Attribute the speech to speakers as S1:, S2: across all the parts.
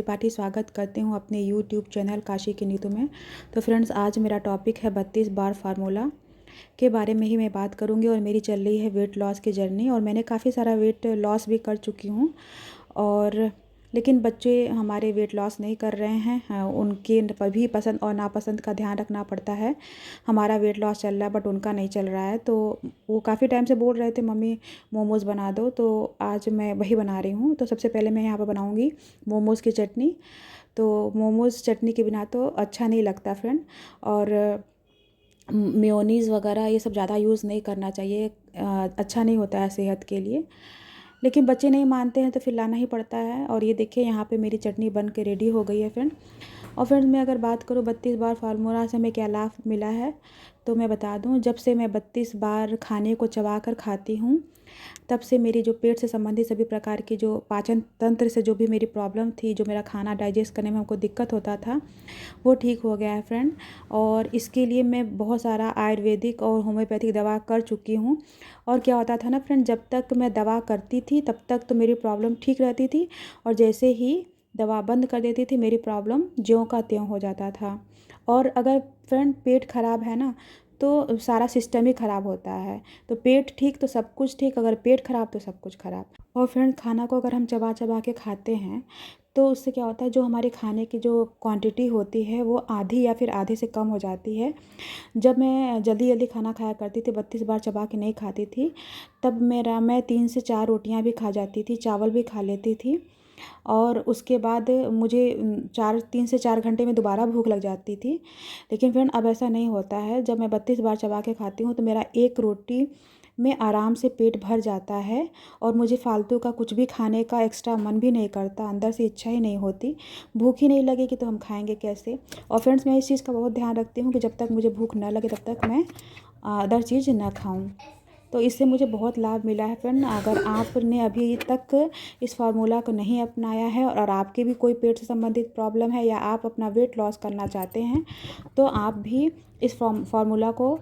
S1: त्रिपाठी स्वागत करती हूँ अपने यूट्यूब चैनल काशी की नीतू में। तो फ्रेंड्स, आज मेरा टॉपिक है 32 बार फार्मूला के बारे में ही मैं बात करूँगी। और मेरी चल रही है वेट लॉस की जर्नी, और मैंने काफ़ी सारा वेट लॉस भी कर चुकी हूँ। और लेकिन बच्चे हमारे वेट लॉस नहीं कर रहे हैं। उनके भी पसंद और नापसंद का ध्यान रखना पड़ता है। हमारा वेट लॉस चल रहा है बट उनका नहीं चल रहा है। तो वो काफ़ी टाइम से बोल रहे थे मम्मी मोमोज़ बना दो, तो आज मैं वही बना रही हूँ। तो सबसे पहले मैं यहाँ पर बनाऊँगी मोमोज़ की चटनी। तो मोमोज़ चटनी के बिना तो अच्छा नहीं लगता फ्रेंड। और मेयोनीज़ वगैरह ये सब ज़्यादा यूज़ नहीं करना चाहिए, अच्छा नहीं होता है सेहत के लिए। लेकिन बच्चे नहीं मानते हैं तो फिर लाना ही पड़ता है। और ये देखिए यहाँ पे मेरी चटनी बन के रेडी हो गई है फ्रेंड। और फ्रेंड्स, मैं अगर बात करूँ 32 बार फार्मूला से हमें क्या लाभ मिला है, तो मैं बता दूँ। जब से मैं 32 बार खाने को चबा कर खाती हूँ, तब से मेरी जो पेट से संबंधित सभी प्रकार की जो पाचन तंत्र से जो भी मेरी प्रॉब्लम थी, जो मेरा खाना डाइजेस्ट करने में हमको दिक्कत होता था, वो ठीक हो गया है फ्रेंड। और इसके लिए मैं बहुत सारा आयुर्वेदिक और होम्योपैथिक दवा कर चुकी हूँ। और क्या होता था ना फ्रेंड, जब तक मैं दवा करती थी तब तक तो मेरी प्रॉब्लम ठीक रहती थी, और जैसे ही दवा बंद कर देती थी मेरी प्रॉब्लम ज्यों का त्यों हो जाता था। और अगर फ्रेंड पेट ख़राब है ना, तो सारा सिस्टम ही ख़राब होता है। तो पेट ठीक तो सब कुछ ठीक, अगर पेट ख़राब तो सब कुछ ख़राब। और फ्रेंड, खाना को अगर हम चबा चबा के खाते हैं तो उससे क्या होता है, जो हमारे खाने की जो क्वांटिटी होती है वो आधी या फिर आधे से कम हो जाती है। जब मैं जल्दी जल्दी खाना खाया करती थी, 32 बार चबा के नहीं खाती थी, तब मैं 3 से 4 रोटियां भी खा जाती थी, चावल भी खा लेती थी। और उसके बाद मुझे 3 से 4 घंटे में दोबारा भूख लग जाती थी। लेकिन फ्रेंड, अब ऐसा नहीं होता है। जब मैं 32 बार चबा के खाती हूँ तो मेरा एक रोटी में आराम से पेट भर जाता है, और मुझे फालतू का कुछ भी खाने का एक्स्ट्रा मन भी नहीं करता, अंदर से इच्छा ही नहीं होती। भूख ही नहीं लगेगी तो हम खाएंगे कैसे। और फ्रेंड्स, मैं इस चीज़ का बहुत ध्यान रखती हूँ कि जब तक मुझे भूख न लगे तब तक मैं अदर चीज़ ना खाऊं। तो इससे मुझे बहुत लाभ मिला है फ्रेंड। अगर आपने अभी तक इस फार्मूला को नहीं अपनाया है, और आपके भी कोई पेट से संबंधित प्रॉब्लम है, या आप अपना वेट लॉस करना चाहते हैं, तो आप भी इस फार्मूला को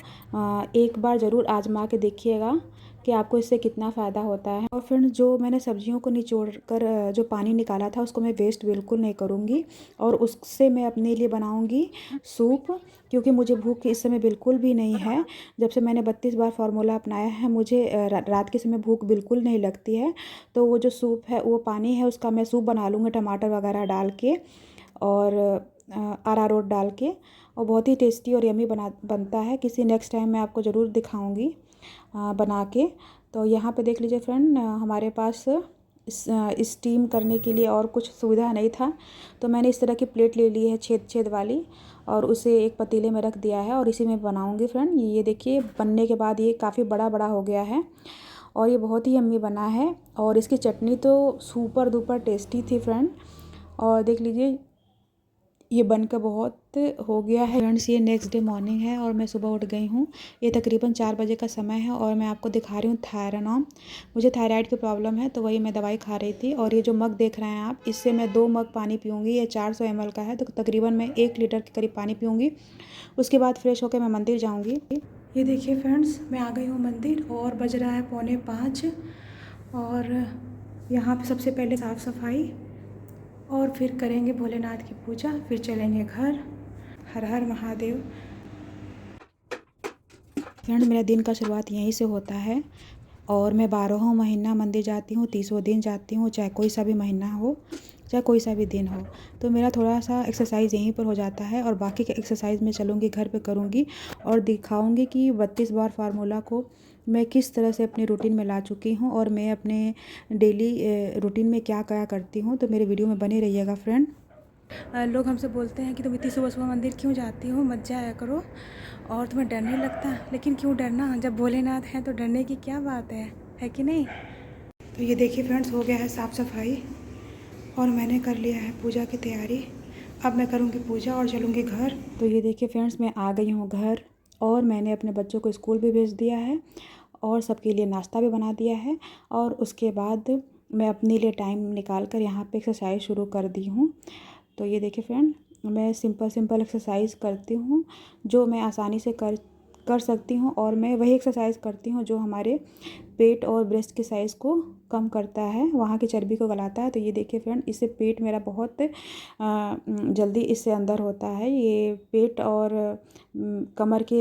S1: एक बार ज़रूर आजमा के देखिएगा कि आपको इससे कितना फ़ायदा होता है। और फ्रेंड्स, जो मैंने सब्जियों को निचोड़ कर जो पानी निकाला था उसको मैं वेस्ट बिल्कुल नहीं करूँगी, और उससे मैं अपने लिए बनाऊँगी सूप। क्योंकि मुझे भूख इस समय बिल्कुल भी नहीं है। जब से मैंने 32 बार फार्मूला अपनाया है, मुझे रात के समय भूख बिल्कुल नहीं लगती है। तो वो जो सूप है, वो पानी है, उसका मैं सूप बना लूँगी टमाटर वगैरह डाल के, और अरारोट डाल के। और बहुत ही टेस्टी और यमी बनता है। किसी नेक्स्ट टाइम मैं आपको ज़रूर दिखाऊंगी बना के। तो यहाँ पे देख लीजिए फ्रेंड, हमारे पास स्टीम करने के लिए और कुछ सुविधा नहीं था, तो मैंने इस तरह की प्लेट ले ली है छेद छेद वाली, और उसे एक पतीले में रख दिया है, और इसी में बनाऊंगी फ्रेंड। ये देखिए, बनने के बाद ये काफ़ी बड़ा बड़ा हो गया है, और ये बहुत ही यम्मी बना है। और इसकी चटनी तो सुपर डुपर टेस्टी थी फ्रेंड। और देख लीजिए, ये बनकर बहुत हो गया है फ्रेंड्स। ये नेक्स्ट डे मॉर्निंग है और मैं सुबह उठ गई हूँ। ये तकरीबन 4 बजे का समय है, और मैं आपको दिखा रही हूँ थायरानॉम। मुझे थायराइड की प्रॉब्लम है, तो वही मैं दवाई खा रही थी। और ये जो मग देख रहे हैं आप, इससे मैं 2 मग पानी पीऊँगी। ये 400 ml का है, तो तकरीबन मैं 1 लीटर के करीब पानी पीऊँगी। उसके बाद फ्रेश होकर मैं मंदिर जाऊँगी। ये देखिए फ्रेंड्स, मैं आ गई हूँ मंदिर, और बज रहा है 4:45। और यहाँ पर सबसे पहले साफ़ सफाई, और फिर करेंगे भोलेनाथ की पूजा, फिर चलेंगे घर। हर हर महादेव। फ्रेंड, मेरा दिन का शुरुआत यहीं से होता है, और मैं 12 महीना मंदिर जाती हूँ, 30 दिन जाती हूँ, चाहे कोई सा भी महीना हो, चाहे कोई सा भी दिन हो। तो मेरा थोड़ा सा एक्सरसाइज यहीं पर हो जाता है, और बाकी के एक्सरसाइज मैं चलूँगी घर पे करूँगी, और दिखाऊँगी कि 32 बार फार्मूला को मैं किस तरह से अपने रूटीन में ला चुकी हूँ, और मैं अपने डेली रूटीन में क्या क्या करती हूँ। तो मेरे वीडियो में बने रहिएगा फ्रेंड। लोग हमसे बोलते हैं कि तुम इतनी सुबह सुबह मंदिर क्यों जाती हो, मत जाया करो, और तुम्हें डर नहीं लगता। लेकिन क्यों डरना, जब भोलेनाथ हैं तो डरने की क्या बात है कि नहीं। तो ये देखिए फ्रेंड्स, हो गया है साफ़ सफाई, और मैंने कर लिया है पूजा की तैयारी। अब मैं करूँगी पूजा और चलूँगी घर। तो ये देखिए फ्रेंड्स, मैं आ गई हूँ घर, और मैंने अपने बच्चों को स्कूल भी भेज दिया है, और सबके लिए नाश्ता भी बना दिया है। और उसके बाद मैं अपने लिए टाइम निकाल कर यहाँ पे एक्सरसाइज शुरू कर दी हूँ। तो ये देखिए फ्रेंड, मैं सिंपल एक्सरसाइज करती हूँ जो मैं आसानी से कर सकती हूँ, और मैं वही एक्सरसाइज करती हूँ जो हमारे पेट और ब्रेस्ट के साइज़ को कम करता है, वहाँ की चर्बी को गलाता है। तो ये देखिए फ्रेंड, इससे पेट मेरा बहुत जल्दी इससे अंदर होता है। ये पेट और कमर के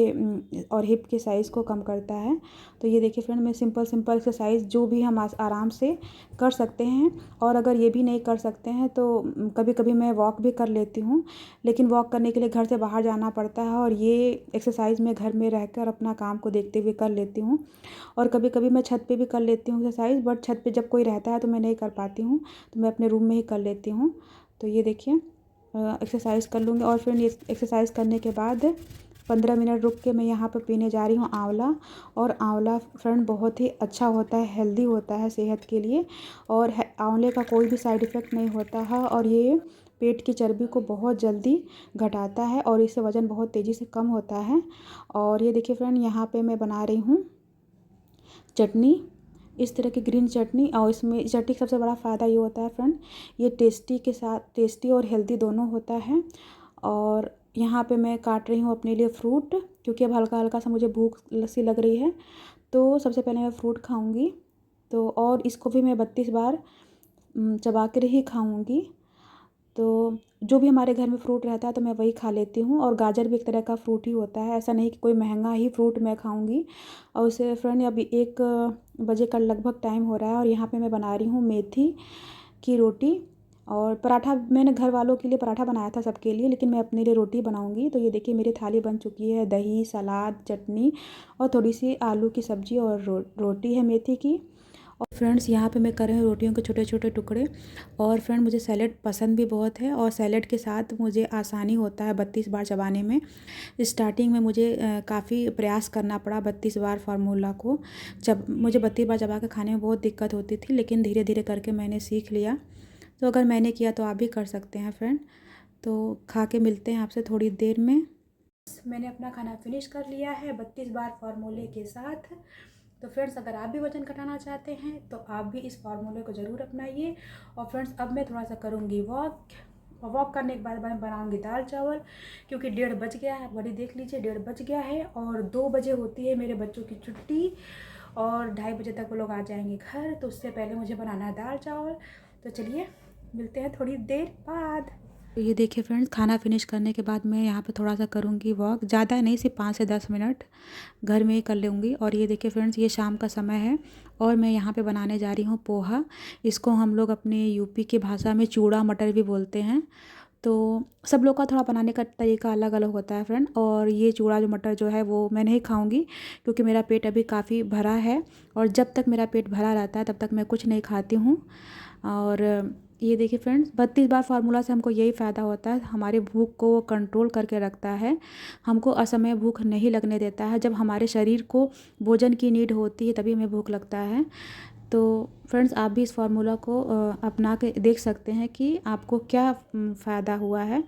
S1: और हिप के साइज़ को कम करता है। तो ये देखिए फ्रेंड, मैं सिंपल सिंपल एक्सरसाइज जो भी हम आराम से कर सकते हैं। और अगर ये भी नहीं कर सकते हैं तो कभी कभी मैं वॉक भी कर लेती हूँ, लेकिन वॉक करने के लिए घर से बाहर जाना पड़ता है, और ये एक्सरसाइज मैं घर में रहकर अपना काम को देखते हुए कर लेती हूँ। और कभी कभी मैं छत पे भी कर लेती हूँ एक्सरसाइज, बट छत पे जब कोई रहता है तो मैं नहीं कर पाती हूँ, तो मैं अपने रूम में ही कर लेती हूँ। तो ये देखिए, एक्सरसाइज कर लूँगी और फिर ये एक्सरसाइज करने के बाद 15 मिनट रुक के मैं यहाँ पर पीने जा रही हूँ आंवला। और आंवला फ्रेंड बहुत ही अच्छा होता है, हेल्दी होता है सेहत के लिए, और आंवले का कोई भी साइड इफ़ेक्ट नहीं होता है, और ये पेट की चर्बी को बहुत जल्दी घटाता है, और इससे वज़न बहुत तेज़ी से कम होता है। और ये देखिए फ्रेंड, यहाँ पे मैं बना रही हूँ चटनी, इस तरह की ग्रीन चटनी। और इसमें चटनी का सबसे बड़ा फ़ायदा ये होता है फ्रेंड, ये टेस्टी के साथ टेस्टी और हेल्दी दोनों होता है। और यहाँ पे मैं काट रही हूँ अपने लिए फ्रूट, क्योंकि अब हल्का हल्का सा मुझे भूख सी लग रही है, तो सबसे पहले मैं फ्रूट खाऊंगी। तो और इसको भी मैं 32 बार चबा कर ही खाऊंगी। तो जो भी हमारे घर में फ्रूट रहता है तो मैं वही खा लेती हूँ। और गाजर भी एक तरह का फ्रूट ही होता है, ऐसा नहीं कि कोई महंगा ही फ्रूट मैं खाऊंगी। और उसे फ्रेंड, अभी 1 बजे का लगभग टाइम हो रहा है, और यहाँ पे मैं बना रही हूँ मेथी की रोटी और पराठा। मैंने घर वालों के लिए पराठा बनाया था सबके लिए, लेकिन मैं अपने लिए रोटी बनाऊंगी। तो ये देखिए, मेरी थाली बन चुकी है, दही, सलाद, चटनी और थोड़ी सी आलू की सब्ज़ी और रोटी है मेथी की। और फ्रेंड्स, यहाँ पे मैं कर रही हूँ रोटियों के छोटे छोटे टुकड़े। और फ्रेंड, मुझे सैलेड पसंद भी बहुत है, और सैलेड के साथ मुझे आसानी होता है 32 बार चबाने में। स्टार्टिंग में मुझे काफ़ी प्रयास करना पड़ा 32 बार फार्मूला को, जब मुझे 32 बार चबा के खाने में बहुत दिक्कत होती थी, लेकिन धीरे धीरे करके मैंने सीख लिया। तो अगर मैंने किया तो आप भी कर सकते हैं फ्रेंड। तो खा के मिलते हैं आपसे थोड़ी देर में। मैंने अपना खाना फिनिश कर लिया है 32 बार फार्मूले के साथ। तो फ्रेंड्स, अगर आप भी वज़न घटाना चाहते हैं तो आप भी इस फार्मूले को ज़रूर अपनाइए। और फ्रेंड्स, अब मैं थोड़ा सा करूँगी वॉक, और वॉक करने के बाद मैं बनाऊँगी दाल चावल, क्योंकि 1:30 बज गया है। घड़ी देख लीजिए, 1:30 बज गया है, और 2 बजे होती है मेरे बच्चों की छुट्टी, और 2:30 बजे तक वो लोग आ जाएंगे घर। तो उससे पहले मुझे बनाना है दाल चावल। तो चलिए मिलते हैं थोड़ी देर बाद। तो ये देखिए फ्रेंड्स, खाना फिनिश करने के बाद मैं यहाँ पे थोड़ा सा करूँगी वॉक, ज़्यादा नहीं, सिर्फ 5 से 10 मिनट घर में ही कर लूँगी। और ये देखिए फ्रेंड्स, ये शाम का समय है, और मैं यहाँ पे बनाने जा रही हूँ पोहा। इसको हम लोग अपने यूपी की भाषा में चूड़ा मटर भी बोलते हैं। तो सब लोग का थोड़ा बनाने का तरीका अलग अलग होता है फ्रेंड। और ये चूड़ा जो मटर जो है वो मैं नहीं खाऊंगी, क्योंकि मेरा पेट अभी काफ़ी भरा है, और जब तक मेरा पेट भरा रहता है तब तक मैं कुछ नहीं खाती हूँ। और ये देखिए फ्रेंड्स, 32 बार फार्मूला से हमको यही फ़ायदा होता है, हमारे भूख को कंट्रोल करके रखता है, हमको असमय भूख नहीं लगने देता है। जब हमारे शरीर को भोजन की नीड होती है तभी हमें भूख लगता है। तो फ्रेंड्स, आप भी इस फार्मूला को अपना के देख सकते हैं कि आपको क्या फ़ायदा हुआ है।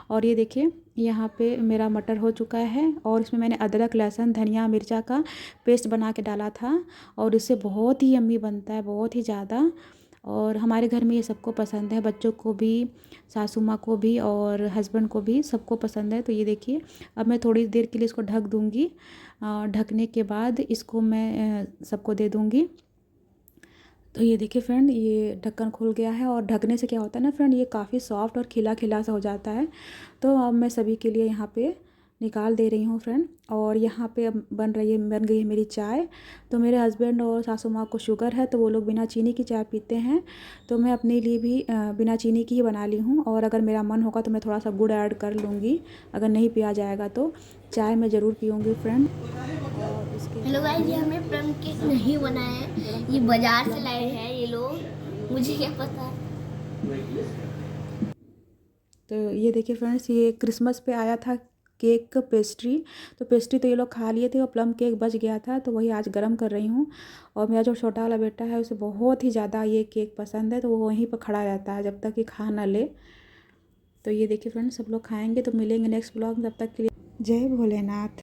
S1: और ये देखिए, यहाँ पे मेरा मटर हो चुका है, और इसमें मैंने अदरक, लहसुन, धनिया, मिर्चा का पेस्ट बना के डाला था, और इससे बहुत ही यम्मी बनता है, बहुत ही ज़्यादा। और हमारे घर में ये सबको पसंद है, बच्चों को भी, सासू माँ को भी, और हस्बैंड को भी, सबको पसंद है। तो ये देखिए, अब मैं थोड़ी देर के लिए इसको ढक दूँगी। ढकने के बाद इसको मैं सबको दे दूँगी। तो ये देखिए फ्रेंड, ये ढक्कन खुल गया है, और ढकने से क्या होता है ना फ्रेंड, ये काफ़ी सॉफ्ट और खिला खिला सा हो जाता है। तो अब मैं सभी के लिए यहाँ पे निकाल दे रही हूँ फ्रेंड। और यहाँ पे अब बन गई है मेरी चाय। तो मेरे हस्बैंड और सासू माँ को शुगर है, तो वो लोग बिना चीनी की चाय पीते हैं। तो मैं अपने लिए भी बिना चीनी की ही बना ली हूँ, और अगर मेरा मन होगा तो मैं थोड़ा सा गुड़ ऐड कर लूँगी। अगर नहीं पिया जाएगा तो चाय मैं ज़रूर पीऊँगी फ्रेंड। और इसके
S2: हेलो गाइस, ये हमें प्लम केक नहीं बनाया है, ये बाजार से लाए हैं ये लोग, मुझे क्या पता।
S1: तो ये देखिए फ्रेंड्स, ये क्रिसमस पे आया था केक, पेस्ट्री। तो पेस्ट्री तो ये लोग खा लिए थे, और प्लम केक बच गया था, तो वही आज गर्म कर रही हूँ। और मेरा जो छोटा वाला बेटा है उसे बहुत ही ज़्यादा ये केक पसंद है, तो वो वहीं पर खड़ा रहता है जब तक कि खा ना ले। तो ये देखिए फ्रेंड्स, सब लोग खाएंगे। तो मिलेंगे नेक्स्ट ब्लॉग में, तब तक के लिए जय भोलेनाथ।